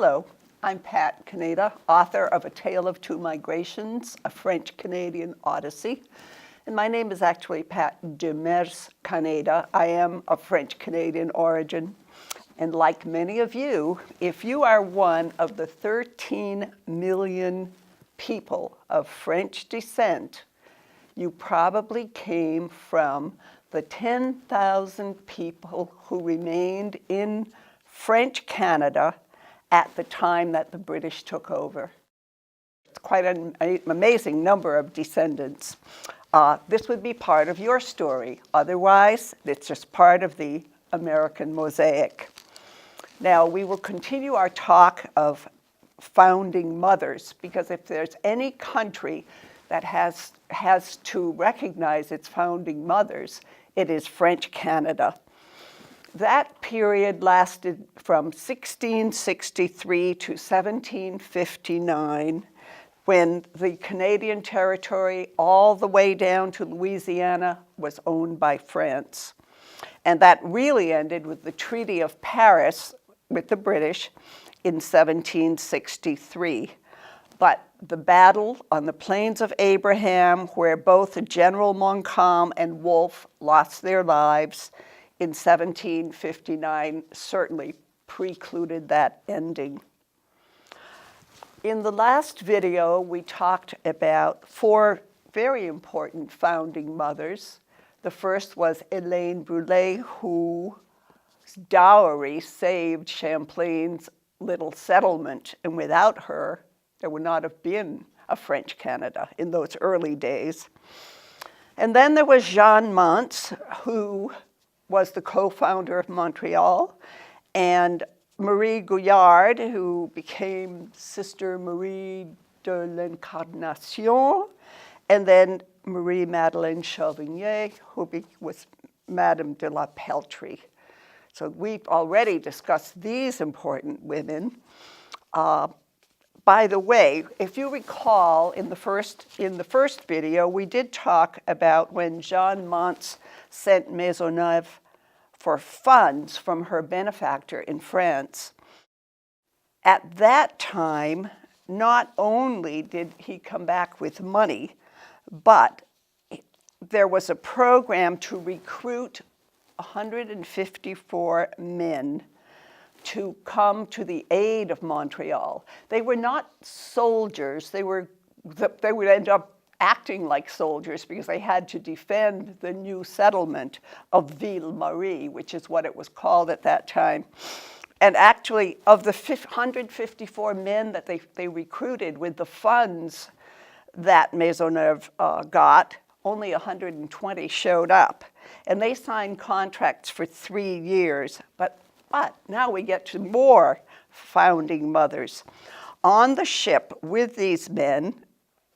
Hello, I'm Pat Caneda, author of A Tale of Two Migrations, a French-Canadian odyssey. And my name is actually Pat Demers Caneda. I am of French-Canadian origin. And like many of you, if you are one of the 13 million people of French descent, you probably came from the 10,000 people who remained in French Canada at the time that the British took over. It's quite an amazing number of descendants. This would be part of your story. Otherwise, it's just part of the American mosaic. Now, we will continue our talk of founding mothers, because if there's any country that has to recognize its founding mothers, it is French Canada. That period lasted from 1663 to 1759, when the Canadian territory all the way down to Louisiana was owned by France. And that really ended with the Treaty of Paris with the British in 1763. But the battle on the Plains of Abraham, where both General Montcalm and Wolfe lost their lives in 1759, certainly precluded that ending. In the last video, we talked about four very important founding mothers. The first was Hélène Brûlé, whose dowry saved Champlain's little settlement, and without her, there would not have been a French Canada in those early days. And then there was Jeanne Mance, who was the co-founder of Montreal, and Marie Gouillard, who became Sister Marie de l'Incarnation, and then Marie Madeleine Chauvigny, who was Madame de la Peltrie. So we've already discussed these important women. By the way, if you recall, in the first video, we did talk about when Jeanne Mance sent Maisonneuve for funds from her benefactor in France. At that time, not only did he come back with money, but there was a program to recruit 154 men to come to the aid of Montreal. They were not soldiers. They would end up acting like soldiers because they had to defend the new settlement of Ville-Marie, which is what it was called at that time. And actually, of the 154 men that they recruited with the funds that Maisonneuve got, only 120 showed up. And they signed contracts for 3 years. But now we get to more founding mothers. On the ship with these men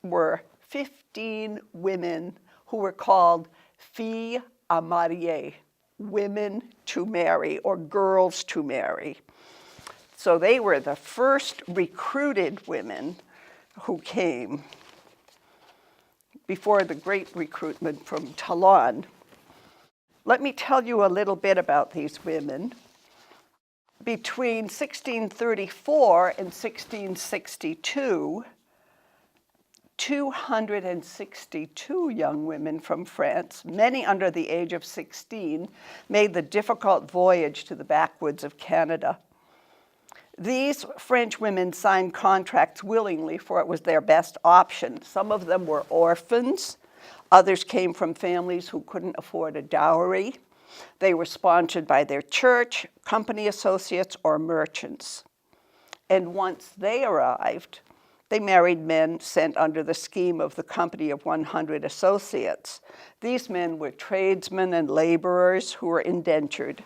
were 15 women who were called filles à marier, women to marry, or girls to marry. So they were the first recruited women who came before the great recruitment from Talon. Let me tell you a little bit about these women. Between 1634 and 1662, 262 young women from France, many under the age of 16, made the difficult voyage to the backwoods of Canada. These French women signed contracts willingly, for it was their best option. Some of them were orphans. Others came from families who couldn't afford a dowry. They were sponsored by their church, company associates, or merchants. And once they arrived, they married men sent under the scheme of the Company of 100 Associates. These men were tradesmen and laborers who were indentured.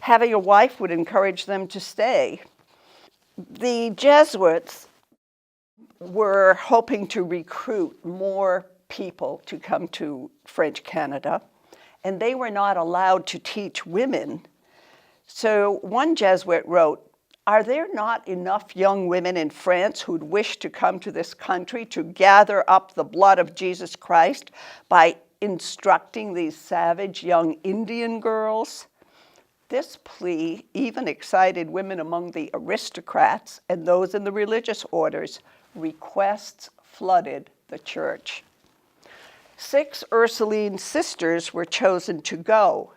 Having a wife would encourage them to stay. The Jesuits were hoping to recruit more people to come to French Canada, and they were not allowed to teach women. So one Jesuit wrote, "Are there not enough young women in France who'd wish to come to this country to gather up the blood of Jesus Christ by instructing these savage young Indian girls?" This plea even excited women among the aristocrats and those in the religious orders. Requests flooded the church. 6 Ursuline sisters were chosen to go,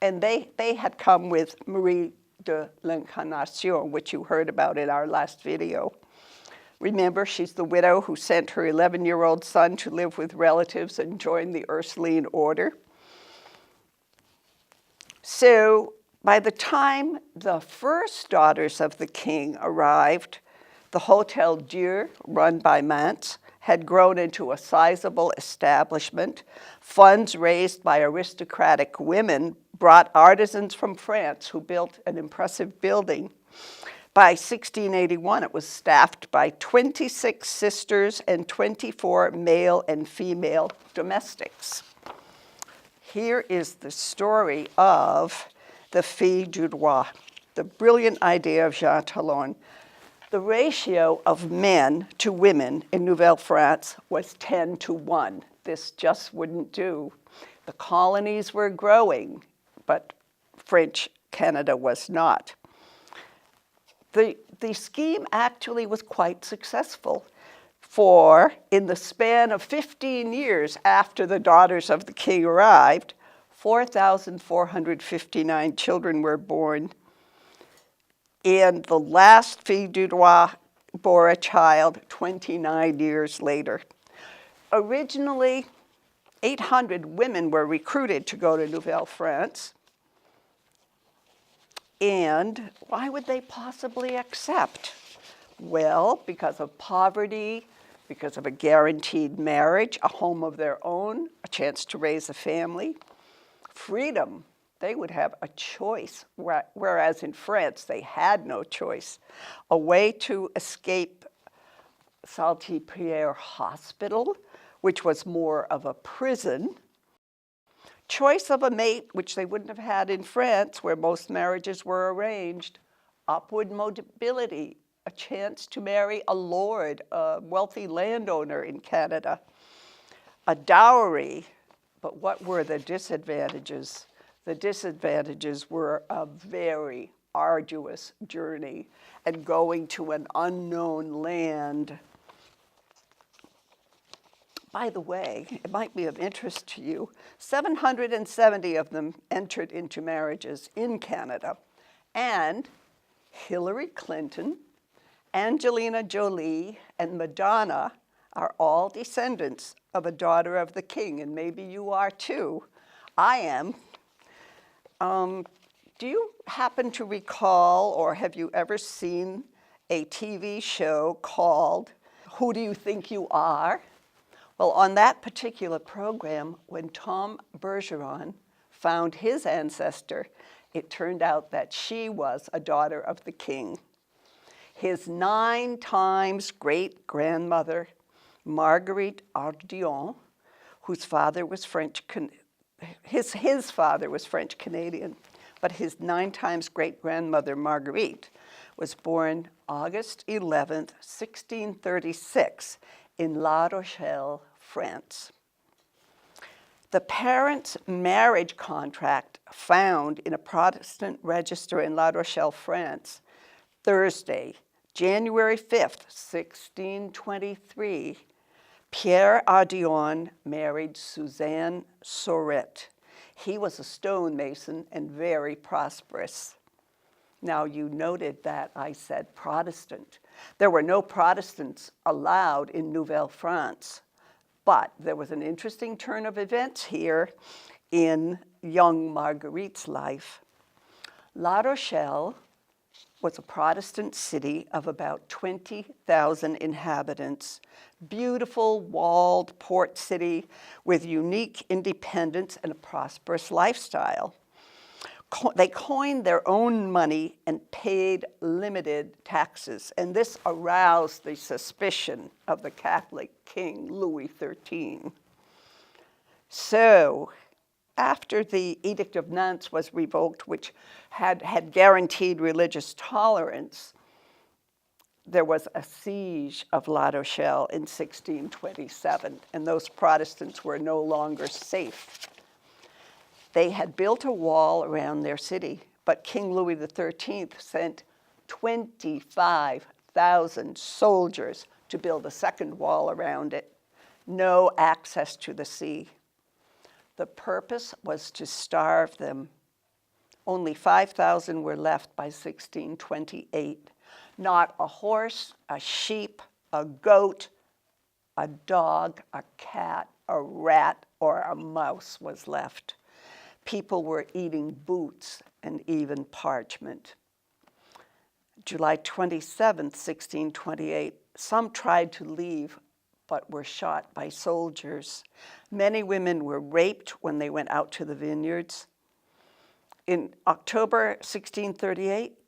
and they had come with Marie de l'Incarnation, which you heard about in our last video. Remember, she's the widow who sent her 11-year-old son to live with relatives and join the Ursuline order. So by the time the first daughters of the king arrived, the Hotel Dieu, run by Mance, had grown into a sizable establishment. Funds raised by aristocratic women brought artisans from France who built an impressive building. By 1681, it was staffed by 26 sisters and 24 male and female domestics. Here is the story of the Fille du Roi, the brilliant idea of Jean Talon. The ratio of men to women in Nouvelle France was 10 to 1. This just wouldn't do. The colonies were growing, but French Canada was not. The scheme actually was quite successful, for in the span of 15 years after the daughters of the king arrived, 4,459 children were born. And the last Fille du Roi bore a child 29 years later. Originally, 800 women were recruited to go to Nouvelle France. And why would they possibly accept? Well, because of poverty, because of a guaranteed marriage, a home of their own, a chance to raise a family, freedom. They would have a choice, whereas in France they had no choice. A way to escape Saltipierre Hospital, which was more of a prison. Choice of a mate, which they wouldn't have had in France, where most marriages were arranged. Upward mobility, a chance to marry a lord, a wealthy landowner in Canada. A dowry, but what were the disadvantages? The disadvantages were a very arduous journey and going to an unknown land. By the way, it might be of interest to you, 770 of them entered into marriages in Canada. And Hillary Clinton, Angelina Jolie, and Madonna are all descendants of a daughter of the king, and maybe you are too. I am. Do you happen to recall, or have you ever seen a TV show called Who Do You Think You Are? Well, on that particular program, when Tom Bergeron found his ancestor, it turned out that she was a daughter of the king. His 9 times great-grandmother, Marguerite Ardillon, whose father was his father was French-Canadian, but his 9 times great-grandmother, Marguerite, was born August 11th, 1636, in La Rochelle, France. The parents' marriage contract found in a Protestant register in La Rochelle, France, Thursday, January 5th, 1623, Pierre Ardillon married Suzanne Sauret. He was a stonemason and very prosperous. Now, you noted that I said Protestant. There were no Protestants allowed in Nouvelle France, but there was an interesting turn of events here in young Marguerite's life. La Rochelle was a Protestant city of about 20,000 inhabitants, beautiful walled port city with unique independence and a prosperous lifestyle. They coined their own money and paid limited taxes, and this aroused the suspicion of the Catholic King Louis XIII. So, after the Edict of Nantes was revoked, which had guaranteed religious tolerance, there was a siege of La Rochelle in 1627, and those Protestants were no longer safe. They had built a wall around their city, but King Louis XIII sent 25,000 soldiers to build a second wall around it. No access to the sea. The purpose was to starve them. Only 5,000 were left by 1628. Not a horse, a sheep, a goat, a dog, a cat, a rat, or a mouse was left. People were eating boots and even parchment. July 27, 1628, some tried to leave but were shot by soldiers. Many women were raped when they went out to the vineyards. In October 1638,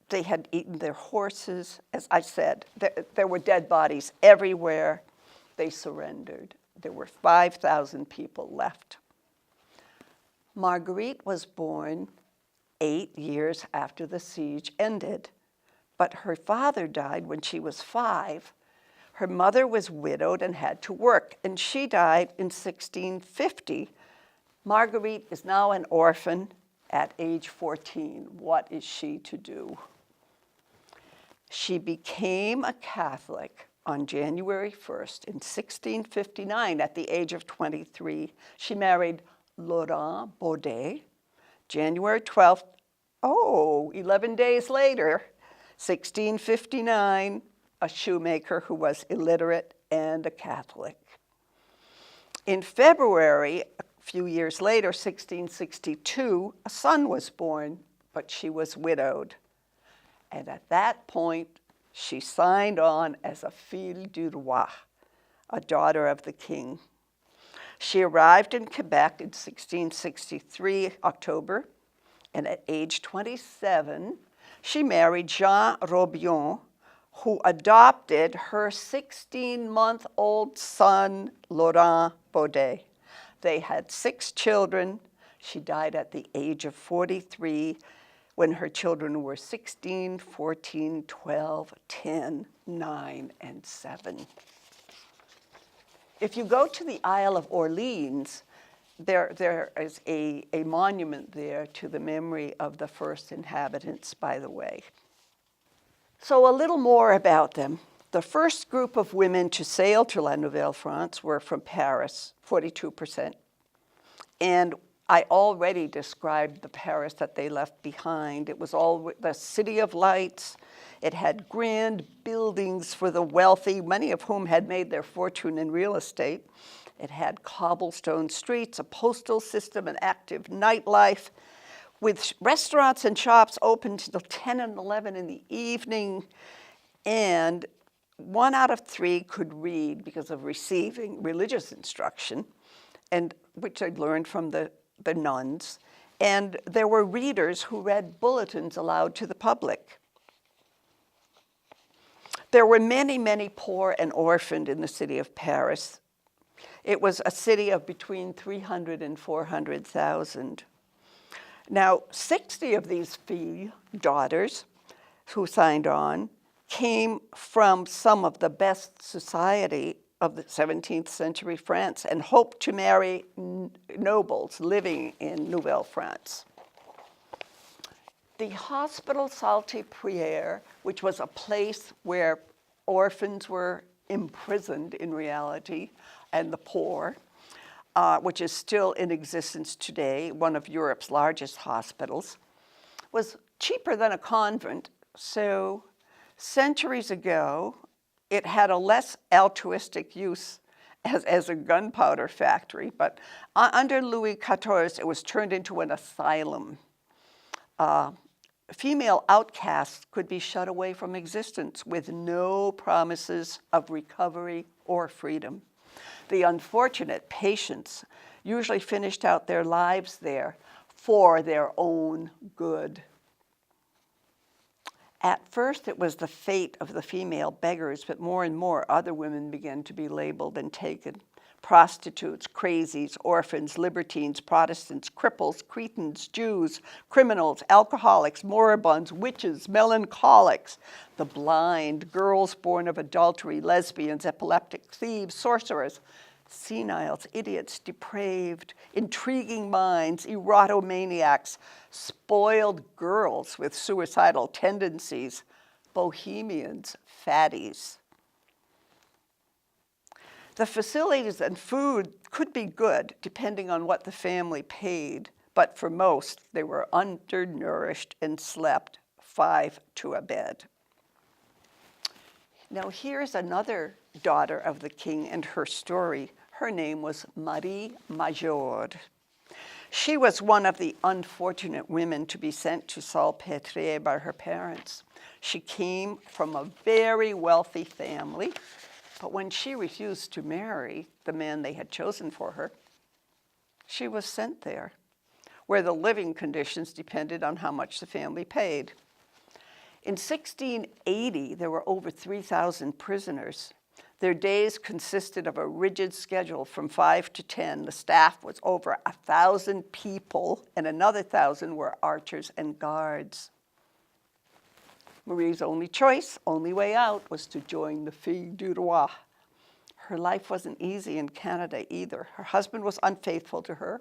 they had eaten their horses. As I said, there were dead bodies everywhere. They surrendered. There were 5,000 people left. Marguerite was born 8 years after the siege ended, but her father died when she was 5. Her mother was widowed and had to work, and she died in 1650. Marguerite is now an orphan at age 14. What is she to do? She became a Catholic on January 1st in 1659 at the age of 23. She married Laurent Baudet. January 12th, 11 days later, 1659, a shoemaker who was illiterate and a Catholic. In February, a few years later, 1662, a son was born, but she was widowed. And at that point, she signed on as a fille du roi, a daughter of the king. She arrived in Quebec in 1663, October, and at age 27, she married Jean Robion, who adopted her 16-month-old son, Laurent Baudet. They had 6 children. She died at the age of 43 when her children were 16, 14, 12, 10, 9, and 7. If you go to the Isle of Orleans, there is a monument there to the memory of the first inhabitants, by the way. So a little more about them. The first group of women to sail to La Nouvelle-France were from Paris, 42%. And I already described the Paris that they left behind. It was all the city of lights. It had grand buildings for the wealthy, many of whom had made their fortune in real estate. It had cobblestone streets, a postal system, an active nightlife, with restaurants and shops open till 10 and 11 in the evening. And 1 out of 3 could read because of receiving religious instruction, and which I'd learned from the nuns. And there were readers who read bulletins aloud to the public. There were many, many poor and orphaned in the city of Paris. It was a city of between 300 and 400,000. Now, 60 of these filles, daughters, who signed on, came from some of the best society of the 17th century France and hoped to marry nobles living in Nouvelle-France. The Hospital Salté-Prière, which was a place where orphans were imprisoned in reality, and the poor, which is still in existence today, one of Europe's largest hospitals, was cheaper than a convent. So centuries ago, it had a less altruistic use as a gunpowder factory, but under Louis XIV, it was turned into an asylum. Female outcasts could be shut away from existence with no promises of recovery or freedom. The unfortunate patients usually finished out their lives there for their own good. At first, it was the fate of the female beggars, but more and more other women began to be labeled and taken. Prostitutes, crazies, orphans, libertines, Protestants, cripples, cretins, Jews, criminals, alcoholics, moribunds, witches, melancholics, the blind, girls born of adultery, lesbians, epileptic, thieves, sorcerers. Seniles, idiots, depraved, intriguing minds, erotomaniacs, spoiled girls with suicidal tendencies, bohemians, fatties. The facilities and food could be good depending on what the family paid, but for most, they were undernourished and slept 5 to a bed. Now here's another daughter of the king and her story. Her name was Marie Major. She was one of the unfortunate women to be sent to Salpêtrière by her parents. She came from a very wealthy family, but when she refused to marry the man they had chosen for her, she was sent there, where the living conditions depended on how much the family paid. In 1680, there were over 3,000 prisoners. Their days consisted of a rigid schedule from 5 to 10. The staff was over 1,000 people, and another 1,000 were archers and guards. Marie's only choice, only way out, was to join the Filles du Roi. Her life wasn't easy in Canada either. Her husband was unfaithful to her,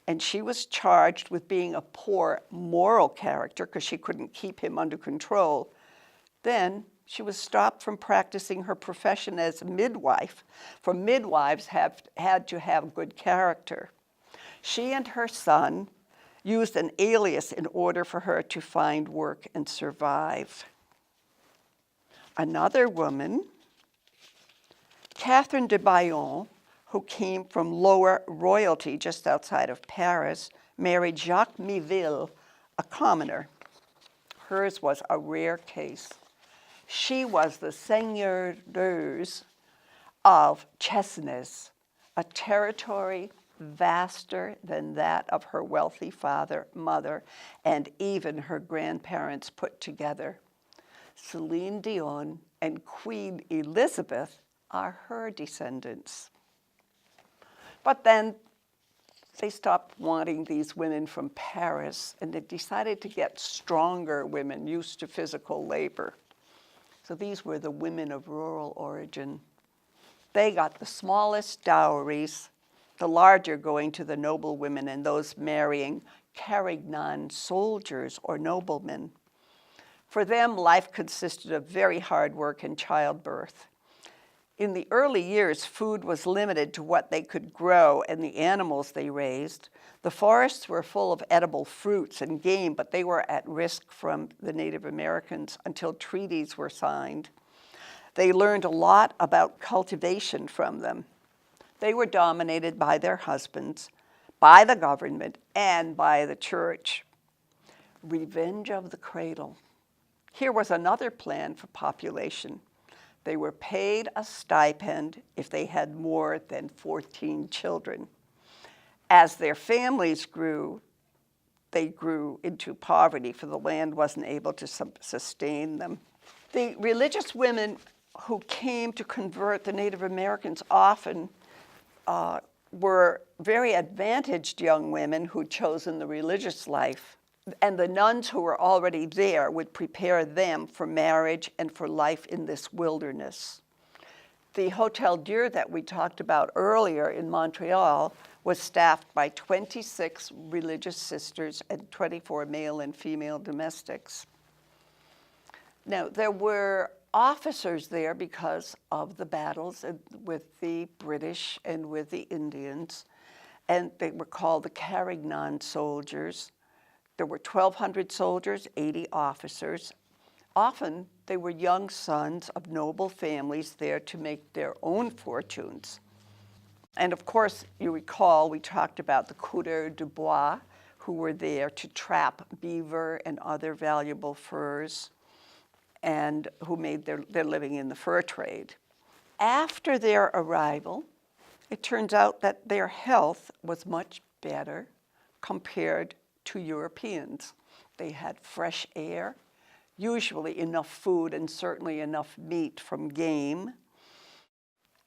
and she was charged with being a poor moral character because she couldn't keep him under control. Then she was stopped from practicing her profession as a midwife, for midwives had to have good character. She and her son used an alias in order for her to find work and survive. Another woman, Catherine de Bayonne, who came from lower royalty just outside of Paris, married Jacques Miville, a commoner. Hers was a rare case. She was the seigneureuse of Chesnes, a territory vaster than that of her wealthy father, mother, and even her grandparents put together. Celine Dion and Queen Elizabeth are her descendants. But then they stopped wanting these women from Paris, and they decided to get stronger women used to physical labor. So these were the women of rural origin. They got the smallest dowries, the larger going to the noble women and those marrying Carignan soldiers or noblemen. For them, life consisted of very hard work and childbirth. In the early years, food was limited to what they could grow and the animals they raised. The forests were full of edible fruits and game, but they were at risk from the Native Americans until treaties were signed. They learned a lot about cultivation from them. They were dominated by their husbands, by the government, and by the church. Revenge of the cradle. Here was another plan for population. They were paid a stipend if they had more than 14 children. As their families grew, they grew into poverty, for the land wasn't able to sustain them. The religious women who came to convert the Native Americans often were very advantaged young women who'd chosen the religious life. And the nuns who were already there would prepare them for marriage and for life in this wilderness. The Hotel Dieu that we talked about earlier in Montreal was staffed by 26 religious sisters and 24 male and female domestics. Now, there were officers there because of the battles with the British and with the Indians, and they were called the Carignan soldiers. There were 1,200 soldiers, 80 officers. Often, they were young sons of noble families there to make their own fortunes. And of course, you recall, we talked about the coureurs de bois, who were there to trap beaver and other valuable furs, and who made their living in the fur trade. After their arrival, it turns out that their health was much better compared to Europeans. They had fresh air, usually enough food, and certainly enough meat from game.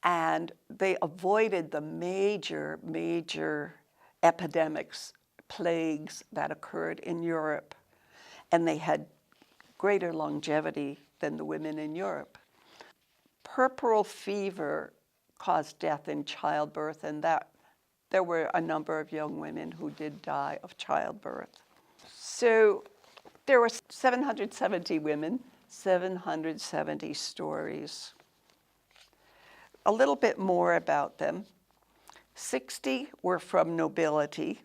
And they avoided the major epidemics, plagues that occurred in Europe. And they had greater longevity than the women in Europe. Puerperal fever caused death in childbirth, and that there were a number of young women who did die of childbirth. So there were 770 women, 770 stories. A little bit more about them. 60 were from nobility,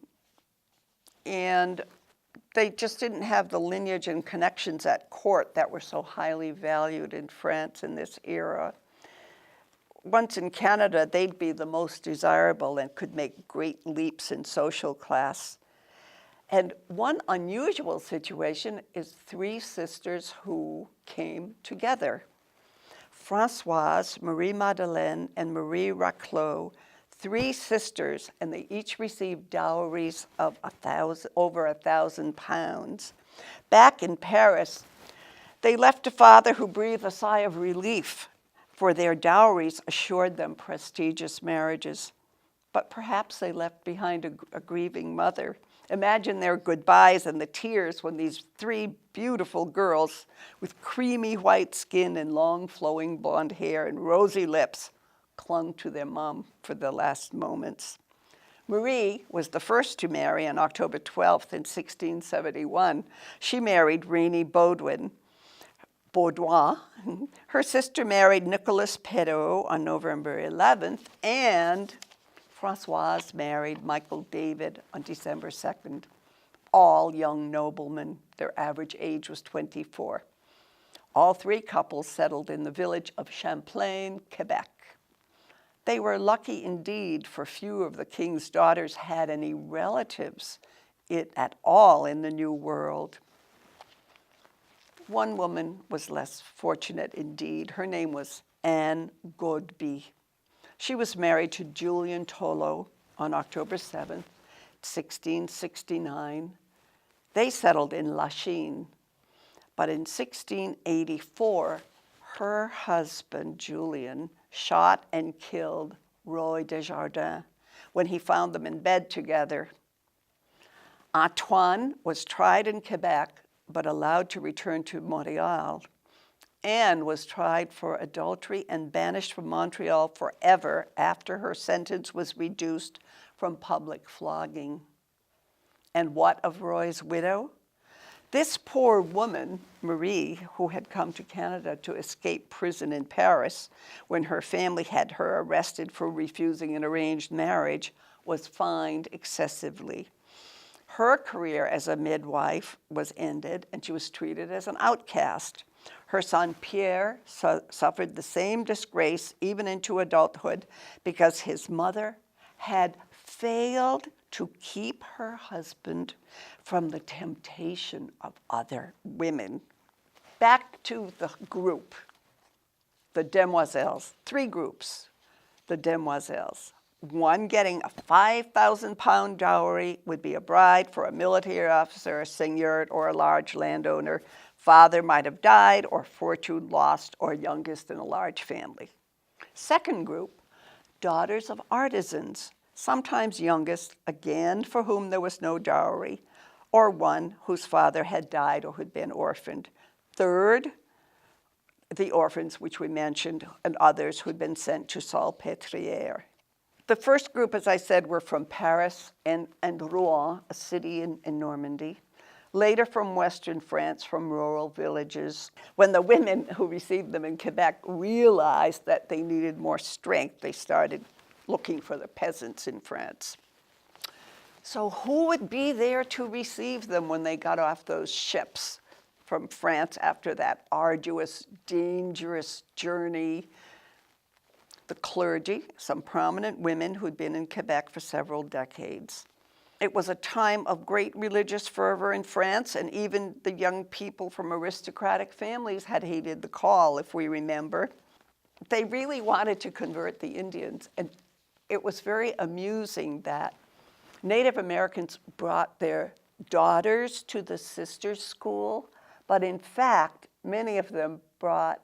and they just didn't have the lineage and connections at court that were so highly valued in France in this era. Once in Canada, they'd be the most desirable and could make great leaps in social class. And one unusual situation is 3 sisters who came together. Françoise, Marie-Madeleine, and Marie Raclot, 3 sisters, and they each received dowries of over 1,000 pounds. Back in Paris, they left a father who breathed a sigh of relief, for their dowries assured them prestigious marriages. But perhaps they left behind a grieving mother. Imagine their goodbyes and the tears when these 3 beautiful girls with creamy white skin and long flowing blonde hair and rosy lips clung to their mom for the last moments. Marie was the first to marry on October 12th in 1671. She married Rainy Baudouin. Her sister married Nicolas Perrault on November 11th, and Françoise married Michael David on December 2nd. All young noblemen. Their average age was 24. All 3 couples settled in the village of Champlain, Quebec. They were lucky indeed, for few of the king's daughters had any relatives at all in the New World. One woman was less fortunate indeed. Her name was Anne Godby. She was married to Julien Tolo on October 7th, 1669. They settled in Lachine. But in 1684, her husband, Julien, shot and killed Roy Desjardins when he found them in bed together. Antoine was tried in Quebec, but allowed to return to Montreal. Anne was tried for adultery and banished from Montreal forever after her sentence was reduced from public flogging. And what of Roy's widow? This poor woman, Marie, who had come to Canada to escape prison in Paris when her family had her arrested for refusing an arranged marriage, was fined excessively. Her career as a midwife was ended, and she was treated as an outcast. Her son Pierre suffered the same disgrace even into adulthood because his mother had failed to keep her husband from the temptation of other women. Back to the group, the demoiselles, 3 groups, the demoiselles. One getting a 5,000-pound dowry would be a bride for a military officer, a seigneur, or a large landowner. Father might have died, or fortune lost, or youngest in a large family. Second group, daughters of artisans, sometimes youngest, again for whom there was no dowry, or one whose father had died or had been orphaned. Third, the orphans, which we mentioned, and others who'd been sent to Salpêtrière. The first group, as I said, were from Paris and Rouen, a city in Normandy. Later from Western France, from rural villages. When the women who received them in Quebec realized that they needed more strength, they started looking for the peasants in France. So who would be there to receive them when they got off those ships from France after that arduous, dangerous journey? The clergy, some prominent women who'd been in Quebec for several decades. It was a time of great religious fervor in France, and even the young people from aristocratic families had heeded the call, if we remember. They really wanted to convert the Indians, and it was very amusing that Native Americans brought their daughters to the sister school, but in fact, many of them brought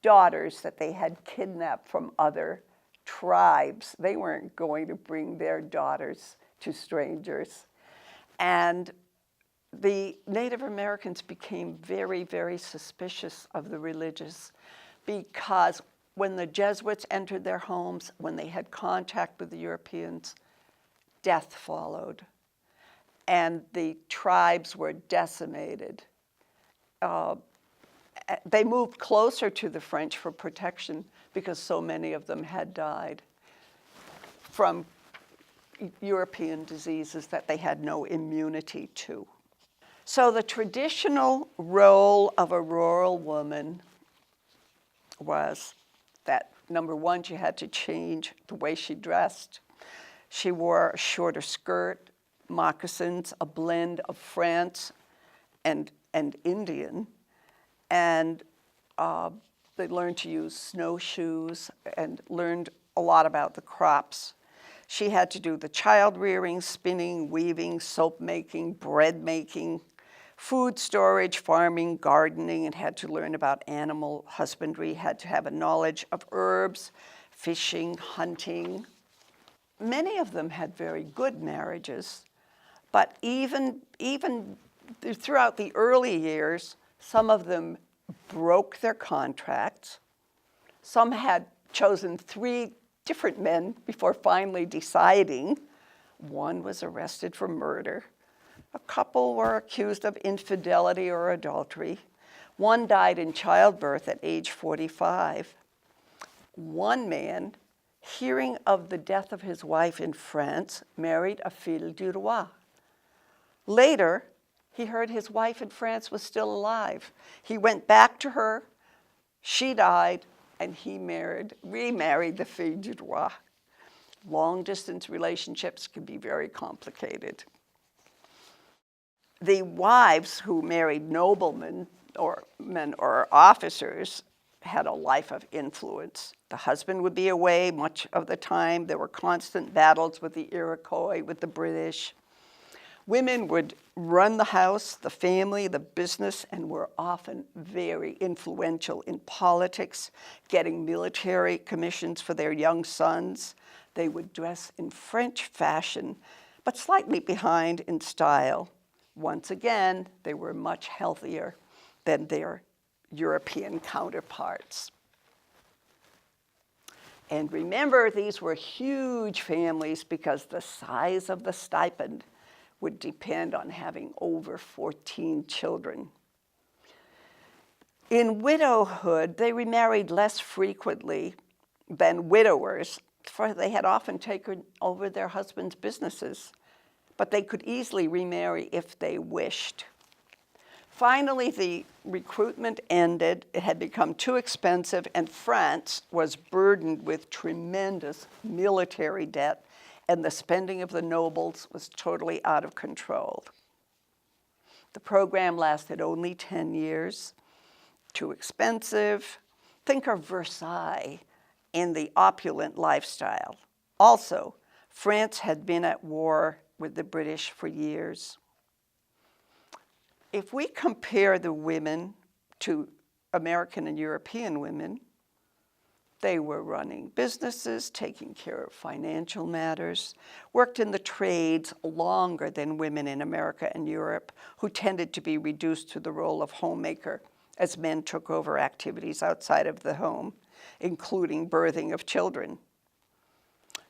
daughters that they had kidnapped from other tribes. They weren't going to bring their daughters to strangers. And the Native Americans became very, very suspicious of the religious because when the Jesuits entered their homes, when they had contact with the Europeans, death followed. And the tribes were decimated. They moved closer to the French for protection because so many of them had died from European diseases that they had no immunity to. So the traditional role of a rural woman was that, number one, she had to change the way she dressed. She wore a shorter skirt, moccasins, a blend of France and Indian, and they learned to use snowshoes and learned a lot about the crops. She had to do the child rearing, spinning, weaving, soap making, bread making, food storage, farming, gardening, and had to learn about animal husbandry, had to have a knowledge of herbs, fishing, hunting. Many of them had very good marriages, but even throughout the early years, some of them broke their contracts. Some had chosen 3 different men before finally deciding. One was arrested for murder. A couple were accused of infidelity or adultery. One died in childbirth at age 45. One man, hearing of the death of his wife in France, married a fille du roi. Later, he heard his wife in France was still alive. He went back to her, she died, and he remarried the fille du roi. Long-distance relationships can be very complicated. The wives who married noblemen or men or officers had a life of influence. The husband would be away much of the time. There were constant battles with the Iroquois, with the British. Women would run the house, the family, the business, and were often very influential in politics, getting military commissions for their young sons. They would dress in French fashion, but slightly behind in style. Once again, they were much healthier than their European counterparts. And remember, these were huge families because the size of the stipend would depend on having over 14 children. In widowhood, they remarried less frequently than widowers, for they had often taken over their husbands' businesses, but they could easily remarry if they wished. Finally, the recruitment ended. It had become too expensive, and France was burdened with tremendous military debt, and the spending of the nobles was totally out of control. The program lasted only 10 years. Too expensive. Think of Versailles and the opulent lifestyle. Also, France had been at war with the British for years. If we compare the women to American and European women, they were running businesses, taking care of financial matters, worked in the trades longer than women in America and Europe, who tended to be reduced to the role of homemaker as men took over activities outside of the home, including birthing of children.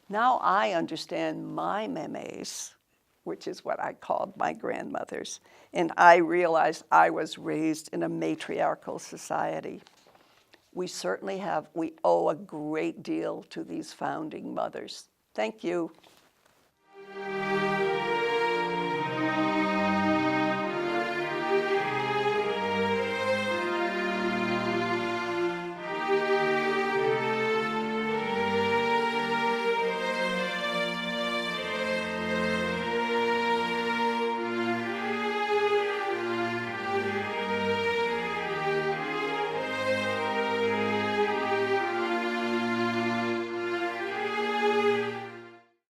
Now I understand my memes, which is what I called my grandmothers, and I realized I was raised in a matriarchal society. We owe a great deal to these founding mothers. Thank you.